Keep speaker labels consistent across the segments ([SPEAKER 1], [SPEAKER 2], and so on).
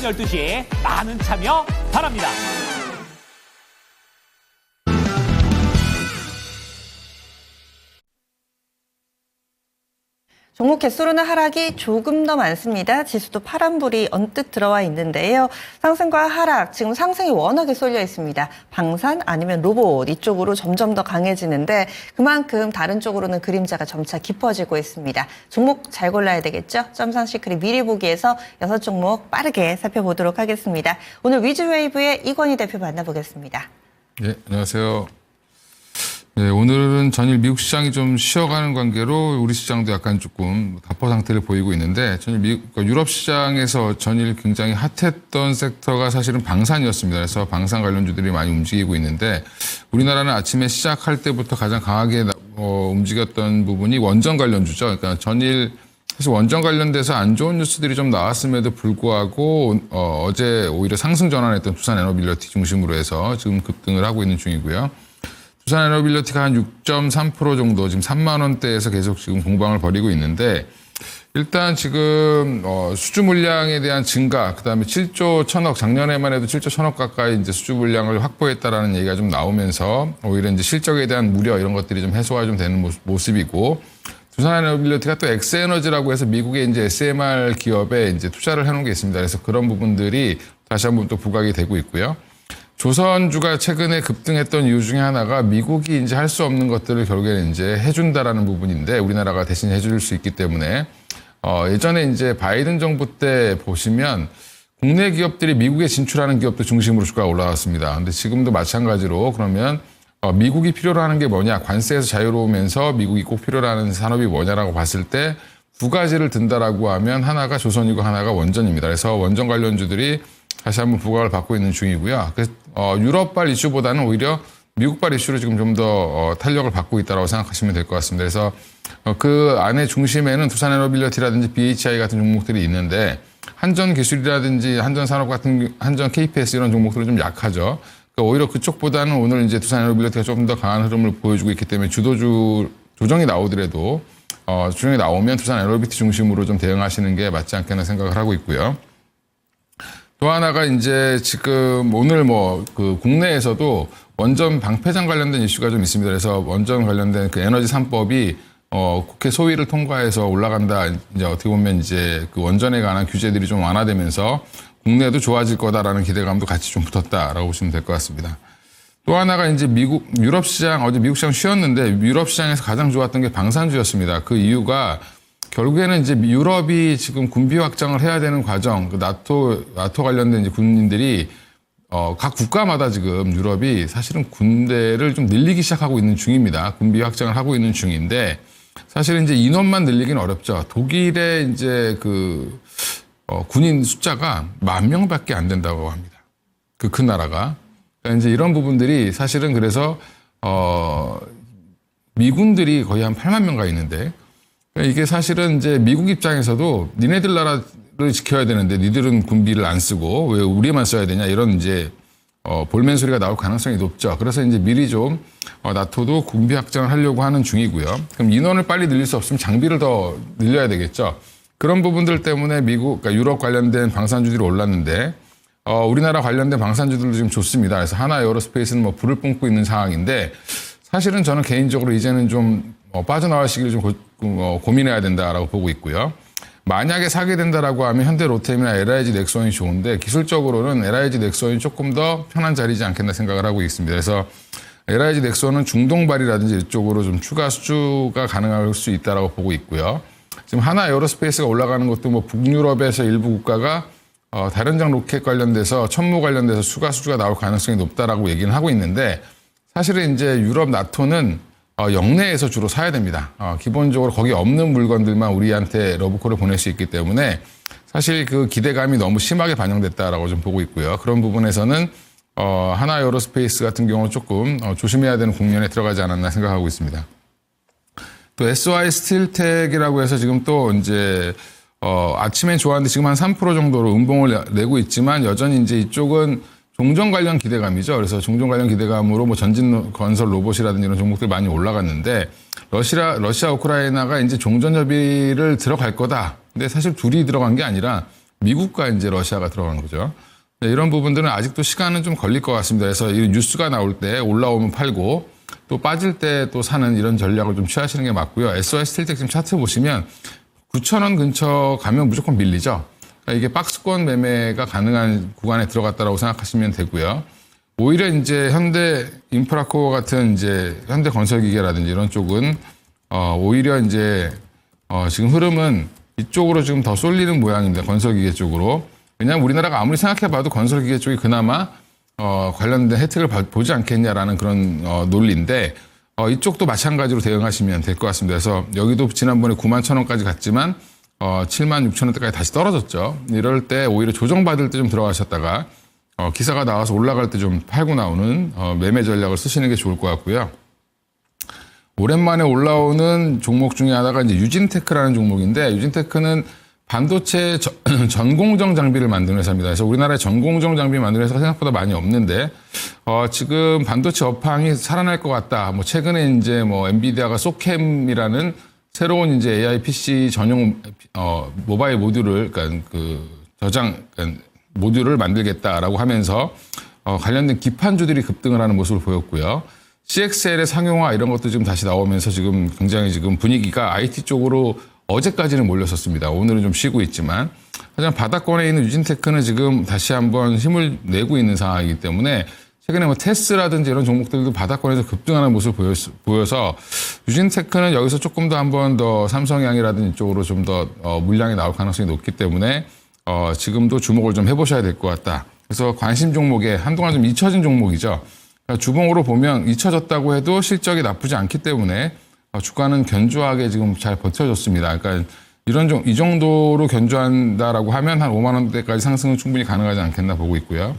[SPEAKER 1] 12시 많은 참여 바랍니다.
[SPEAKER 2] 종목 개수로는 하락이 조금 더 많습니다. 지수도 파란불이 언뜻 들어와 있는데요. 상승과 하락, 지금 상승이 워낙에 쏠려 있습니다. 방산 아니면 로봇 이쪽으로 점점 더 강해지는데 그만큼 다른 쪽으로는 그림자가 점차 깊어지고 있습니다. 종목 잘 골라야 되겠죠? 점상 시크릿 미리 보기에서 6종목 빠르게 살펴보도록 하겠습니다. 오늘 위즈웨이브의 이건희 대표 만나보겠습니다.
[SPEAKER 3] 네, 안녕하세요. 네, 오늘은 전일 미국 시장이 좀 쉬어가는 관계로 우리 시장도 약간 조금 답보 상태를 보이고 있는데 전일 유럽 시장에서 전일 굉장히 핫했던 섹터가 사실은 방산이었습니다. 그래서 방산 관련주들이 많이 움직이고 있는데 우리나라는 아침에 시작할 때부터 가장 강하게 움직였던 부분이 원전 관련주죠. 그러니까 전일 사실 원전 관련돼서 안 좋은 뉴스들이 좀 나왔음에도 불구하고 어제 오히려 상승 전환했던 두산에너빌리티 중심으로 해서 지금 급등을 하고 있는 중이고요. 두산에너빌리티가 한 6.3% 정도 지금 3만 원대에서 계속 지금 공방을 벌이고 있는데 일단 지금 수주 물량에 대한 증가, 그다음에 7조 1천억 작년에만 해도 7조 1천억 가까이 이제 수주 물량을 확보했다라는 얘기가 좀 나오면서 오히려 이제 실적에 대한 우려 이런 것들이 좀 해소가 좀 되는 모습이고 두산에너빌리티가 또 엑스에너지라고 해서 미국의 이제 SMR 기업에 이제 투자를 해놓은 게 있습니다. 그래서 그런 부분들이 다시 한번 또 부각이 되고 있고요. 조선주가 최근에 급등했던 이유 중에 하나가 미국이 이제 할 수 없는 것들을 결국에는 이제 해준다라는 부분인데 우리나라가 대신 해줄 수 있기 때문에 예전에 이제 바이든 정부 때 보시면 국내 기업들이 미국에 진출하는 기업들 중심으로 주가가 올라왔습니다. 근데 지금도 마찬가지로 그러면 미국이 필요로 하는 게 뭐냐, 관세에서 자유로우면서 미국이 꼭 필요로 하는 산업이 뭐냐라고 봤을 때 두 가지를 든다라고 하면 하나가 조선이고 하나가 원전입니다. 그래서 원전 관련주들이 다시 한번 부각을 받고 있는 중이고요. 그래서 유럽발 이슈보다는 오히려 미국발 이슈로 지금 좀 더 탄력을 받고 있다고 생각하시면 될 것 같습니다. 그래서 그 안에 중심에는 두산에너빌리티라든지 BHI 같은 종목들이 있는데 한전기술이라든지 한전산업 같은 한전 KPS 이런 종목들은 좀 약하죠. 그러니까 오히려 그쪽보다는 오늘 이제 두산에너빌리티가 조금 더 강한 흐름을 보여주고 있기 때문에 조정이 나오더라도 조정이 나오면 두산에너빌리티 중심으로 좀 대응하시는 게 맞지 않겠나 생각을 하고 있고요. 또 하나가 이제 지금 오늘 그 국내에서도 원전 방폐장 관련된 이슈가 좀 있습니다. 그래서 원전 관련된 그 에너지 3법이 국회 소위를 통과해서 올라간다. 이제 어떻게 보면 이제 그 원전에 관한 규제들이 좀 완화되면서 국내도 좋아질 거다라는 기대감도 같이 좀 붙었다라고 보시면 될 것 같습니다. 또 하나가 이제 유럽 시장, 어제 미국 시장 쉬었는데 유럽 시장에서 가장 좋았던 게 방산주였습니다. 그 이유가 결국에는 이제 유럽이 지금 군비 확장을 해야 되는 과정, 그 나토 관련된 이제 군인들이 각 국가마다 지금 유럽이 사실은 군대를 좀 늘리기 시작하고 있는 중입니다. 군비 확장을 하고 있는 중인데 사실은 이제 인원만 늘리기는 어렵죠. 독일의 이제 군인 숫자가 10,000명밖에 안 된다고 합니다. 그 큰 나라가. 그러니까 이제 이런 부분들이 사실은 그래서 미군들이 거의 한 8만 명 가 있는데. 이게 사실은 이제 미국 입장에서도 니네들 나라를 지켜야 되는데 니들은 군비를 안 쓰고 왜 우리만 써야 되냐 이런 이제 볼멘 소리가 나올 가능성이 높죠. 그래서 이제 미리 좀 나토도 군비 확장을 하려고 하는 중이고요. 그럼 인원을 빨리 늘릴 수 없으면 장비를 더 늘려야 되겠죠. 그런 부분들 때문에 그러니까 유럽 관련된 방산주들이 올랐는데 우리나라 관련된 방산주들도 지금 좋습니다. 그래서 하나 에어로스페이스는 불을 뿜고 있는 상황인데 사실은 저는 개인적으로 이제는 좀 빠져나갈 시기를 좀 고민해야 된다라고 보고 있고요. 만약에 사게 된다라고 하면 현대 로템이나 LIG 넥슨이 좋은데 기술적으로는 LIG 넥슨이 조금 더 편한 자리지 않겠나 생각을 하고 있습니다. 그래서 LIG 넥슨은 중동발이라든지 이쪽으로 좀 추가 수주가 가능할 수 있다라고 보고 있고요. 지금 하나 에어로스페이스가 올라가는 것도 북유럽에서 일부 국가가 다련장 로켓 관련돼서 천무 관련돼서 추가 수주가 나올 가능성이 높다라고 얘기는 하고 있는데 사실은 이제 유럽 나토는 영내에서 주로 사야 됩니다. 기본적으로 거기 없는 물건들만 우리한테 러브콜을 보낼 수 있기 때문에 사실 그 기대감이 너무 심하게 반영됐다라고 좀 보고 있고요. 그런 부분에서는 하나 에어로스페이스 같은 경우 조금 조심해야 되는 국면에 들어가지 않았나 생각하고 있습니다. 또 SY 스틸텍이라고 해서 지금 또 이제 아침엔 좋았는데 지금 한 3% 정도로 음봉을 내고 있지만 여전히 이제 이쪽은 종전 관련 기대감이죠. 그래서 종전 관련 기대감으로 전진 건설 로봇이라든지 이런 종목들 많이 올라갔는데 러시아 우크라이나가 이제 종전 협의를 들어갈 거다. 근데 사실 둘이 들어간 게 아니라 미국과 이제 러시아가 들어간 거죠. 네, 이런 부분들은 아직도 시간은 좀 걸릴 것 같습니다. 그래서 이 뉴스가 나올 때 올라오면 팔고 또 빠질 때 또 사는 이런 전략을 좀 취하시는 게 맞고요. SY 스틸텍 지금 차트 보시면 9,000원 근처 가면 무조건 밀리죠. 그러니까 이게 박스권 매매가 가능한 구간에 들어갔다라고 생각하시면 되고요. 오히려 이제 현대 인프라코어 같은 이제 현대 건설기계라든지 이런 쪽은 오히려 이제 지금 흐름은 이쪽으로 지금 더 쏠리는 모양입니다. 건설기계 쪽으로. 왜냐하면 우리나라가 아무리 생각해봐도 건설기계 쪽이 그나마 관련된 혜택을 보지 않겠냐라는 그런 논리인데 이쪽도 마찬가지로 대응하시면 될 것 같습니다. 그래서 여기도 지난번에 91,000원까지 갔지만 76,000원대까지 다시 떨어졌죠. 이럴 때 오히려 조정받을 때 좀 들어가셨다가 기사가 나와서 올라갈 때 좀 팔고 나오는 매매 전략을 쓰시는 게 좋을 것 같고요. 오랜만에 올라오는 종목 중에 하나가 이제 유진테크라는 종목인데 유진테크는 반도체 전공정 장비를 만드는 회사입니다. 그래서 우리나라에 전공정 장비 만드는 회사가 생각보다 많이 없는데 지금 반도체 업황이 살아날 것 같다. 뭐 최근에 이제 뭐 엔비디아가 소캠이라는 새로운 이제 AI PC 전용 모바일 모듈을 그러니까 그 저장 모듈을 만들겠다라고 하면서 관련된 기판주들이 급등을 하는 모습을 보였고요. CXL의 상용화 이런 것도 지금 다시 나오면서 지금 굉장히 지금 분위기가 IT 쪽으로 어제까지는 몰렸었습니다. 오늘은 좀 쉬고 있지만 하지만 바닥권에 있는 유진테크는 지금 다시 한번 힘을 내고 있는 상황이기 때문에 최근에 뭐 테스라든지 이런 종목들도 바닥권에서 급등하는 모습을 보여서 유진테크는 여기서 조금 더 한번 더 삼성양이라든지 이쪽으로 좀 더 물량이 나올 가능성이 높기 때문에 지금도 주목을 좀 해보셔야 될 것 같다. 그래서 관심 종목에 한동안 좀 잊혀진 종목이죠. 그러니까 주봉으로 보면 잊혀졌다고 해도 실적이 나쁘지 않기 때문에 주가는 견조하게 지금 잘 버텨줬습니다. 그러니까 이 정도로 견조한다라고 하면 한 5만 원대까지 상승은 충분히 가능하지 않겠나 보고 있고요.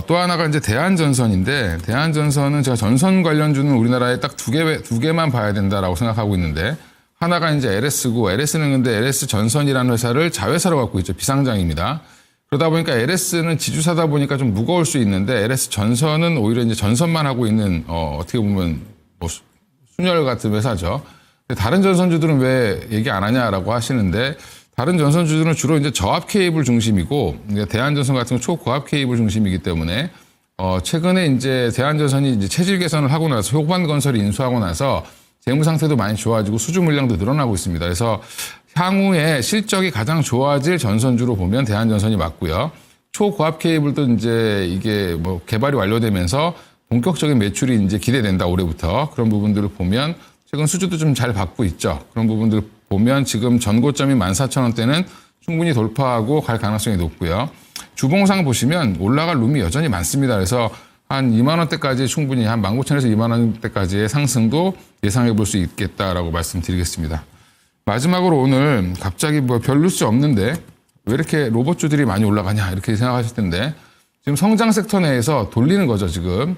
[SPEAKER 3] 또 하나가 이제 대한전선인데 대한전선은 제가 전선 관련주는 우리나라에 딱 두 개만 봐야 된다라고 생각하고 있는데 하나가 이제 LS고 LS는 근데 LS 전선이라는 회사를 자회사로 갖고 있죠. 비상장입니다. 그러다 보니까 LS는 지주사다 보니까 좀 무거울 수 있는데 LS 전선은 오히려 이제 전선만 하고 있는 어떻게 보면 뭐 순혈 같은 회사죠. 다른 전선주들은 왜 얘기 안 하냐라고 하시는데 다른 전선주들은 주로 이제 저압 케이블 중심이고 대한전선 같은 건 초고압 케이블 중심이기 때문에 최근에 이제 대한전선이 이제 체질 개선을 하고 나서 효관건설이 인수하고 나서 재무 상태도 많이 좋아지고 수주 물량도 늘어나고 있습니다. 그래서 향후에 실적이 가장 좋아질 전선주로 보면 대한전선이 맞고요. 초고압 케이블도 이제 이게 뭐 개발이 완료되면서 본격적인 매출이 이제 기대된다 올해부터 그런 부분들을 보면 최근 수주도 좀 잘 받고 있죠. 그런 부분들 보면 지금 전고점이 14,000원대는 충분히 돌파하고 갈 가능성이 높고요. 주봉상 보시면 올라갈 룸이 여전히 많습니다. 그래서 한 2만 원대까지 충분히 한 19,000원에서 2만 원대까지의 상승도 예상해 볼 수 있겠다라고 말씀드리겠습니다. 마지막으로 오늘 갑자기 뭐 별 뉴스 없는데 왜 이렇게 로봇주들이 많이 올라가냐 이렇게 생각하실 텐데 지금 성장 섹터 내에서 돌리는 거죠, 지금.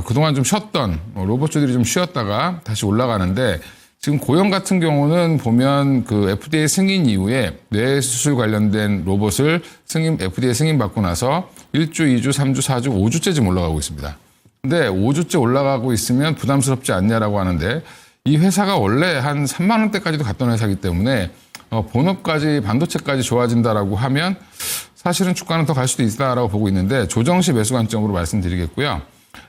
[SPEAKER 3] 그동안 좀 쉬었던 로봇주들이 좀 쉬었다가 다시 올라가는데 지금 고영 같은 경우는 보면 그 FDA 승인 이후에 뇌수술 관련된 로봇을 FDA 승인 받고 나서 1주, 2주, 3주, 4주, 5주째 지금 올라가고 있습니다. 근데 5주째 올라가고 있으면 부담스럽지 않냐라고 하는데 이 회사가 원래 한 3만 원대까지도 갔던 회사이기 때문에 본업까지 반도체까지 좋아진다라고 하면 사실은 주가는 더 갈 수도 있다라고 보고 있는데 조정시 매수 관점으로 말씀드리겠고요.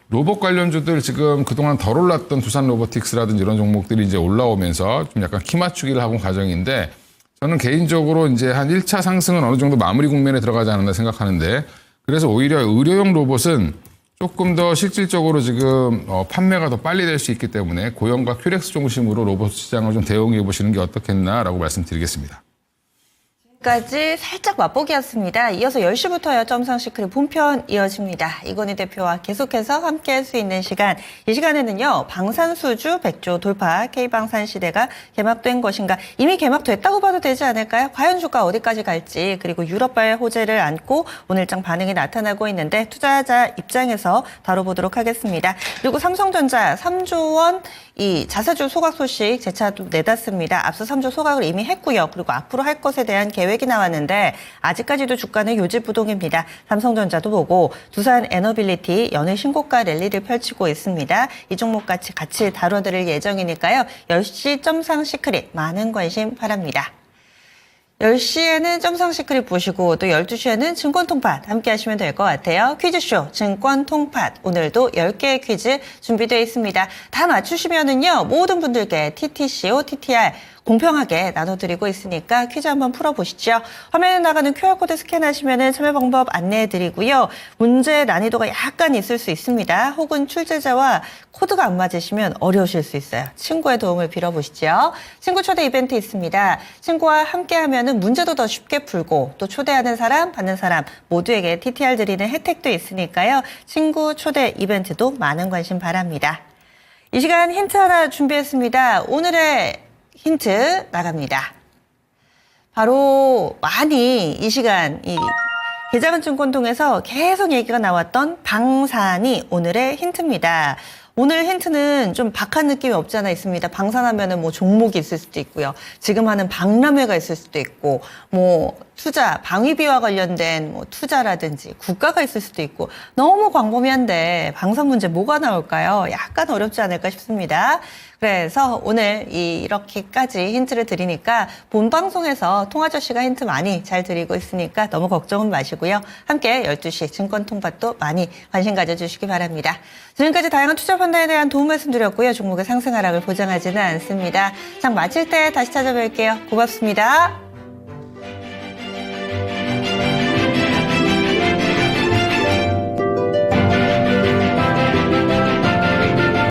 [SPEAKER 3] 로봇 관련주들 지금 그동안 덜 올랐던 두산 로보틱스라든지 이런 종목들이 이제 올라오면서 좀 약간 키 맞추기를 하고 과정인데 저는 개인적으로 이제 한 1차 상승은 어느 정도 마무리 국면에 들어가지 않았나 생각하는데 그래서 오히려 의료용 로봇은 조금 더 실질적으로 지금 판매가 더 빨리 될 수 있기 때문에 고영과 큐렉스 중심으로 로봇 시장을 좀 대응해 보시는 게 어떻겠나라고 말씀드리겠습니다.
[SPEAKER 2] 까지 살짝 맛보기였습니다. 이어서 10시부터요. 점상시크릿 본편 이어집니다. 이건희 대표와 계속해서 함께할 수 있는 시간. 이 시간에는요. 방산수주 100조 돌파 K방산 시대가 개막된 것인가. 이미 개막됐다고 봐도 되지 않을까요? 과연 주가 어디까지 갈지 그리고 유럽발 호재를 안고 오늘장 반응이 나타나고 있는데 투자자 입장에서 다뤄보도록 하겠습니다. 그리고 삼성전자 3조 원 이 자사주 소각 소식 재차 또 내놨습니다. 앞서 3조 소각을 이미 했고요. 그리고 앞으로 할 것에 대한 계획이 나왔는데 아직까지도 주가는 요지부동입니다. 삼성전자도 보고 두산 에너빌리티 연일 신고가 랠리를 펼치고 있습니다. 이 종목 같이 다뤄드릴 예정이니까요. 10시 점상 시크릿 많은 관심 바랍니다. 10시에는 점성시크릿 보시고 또 12시에는 증권통팟 함께 하시면 될 것 같아요. 퀴즈쇼 증권통팟 오늘도 10개의 퀴즈 준비되어 있습니다. 다 맞추시면은요 모든 분들께 TTCO, TTR 공평하게 나눠드리고 있으니까 퀴즈 한번 풀어보시죠. 화면에 나가는 QR코드 스캔하시면 참여 방법 안내해드리고요. 문제 난이도가 약간 있을 수 있습니다. 혹은 출제자와 코드가 안 맞으시면 어려우실 수 있어요. 친구의 도움을 빌어보시죠. 친구 초대 이벤트 있습니다. 친구와 함께하면 문제도 더 쉽게 풀고 또 초대하는 사람, 받는 사람 모두에게 TTR 드리는 혜택도 있으니까요. 친구 초대 이벤트도 많은 관심 바랍니다. 이 시간 힌트 하나 준비했습니다. 오늘의 힌트 나갑니다. 바로 많이 이 시간 이 계좌금증권 통해서 계속 얘기가 나왔던 방산이 오늘의 힌트입니다. 오늘 힌트는 좀 박한 느낌이 없지 않아 있습니다. 방산하면은 뭐 종목이 있을 수도 있고요. 지금 하는 박람회가 있을 수도 있고, 뭐 투자, 방위비와 관련된 뭐 투자라든지 국가가 있을 수도 있고, 너무 광범위한데 방산 문제 뭐가 나올까요? 약간 어렵지 않을까 싶습니다. 그래서 오늘 이렇게까지 힌트를 드리니까 본 방송에서 통아저씨가 힌트 많이 잘 드리고 있으니까 너무 걱정은 마시고요. 함께 12시 증권통팟도 많이 관심 가져주시기 바랍니다. 지금까지 다양한 투자 판단에 대한 도움 말씀드렸고요. 종목의 상승 하락을 보장하지는 않습니다. 장 마칠 때 다시 찾아뵐게요. 고맙습니다.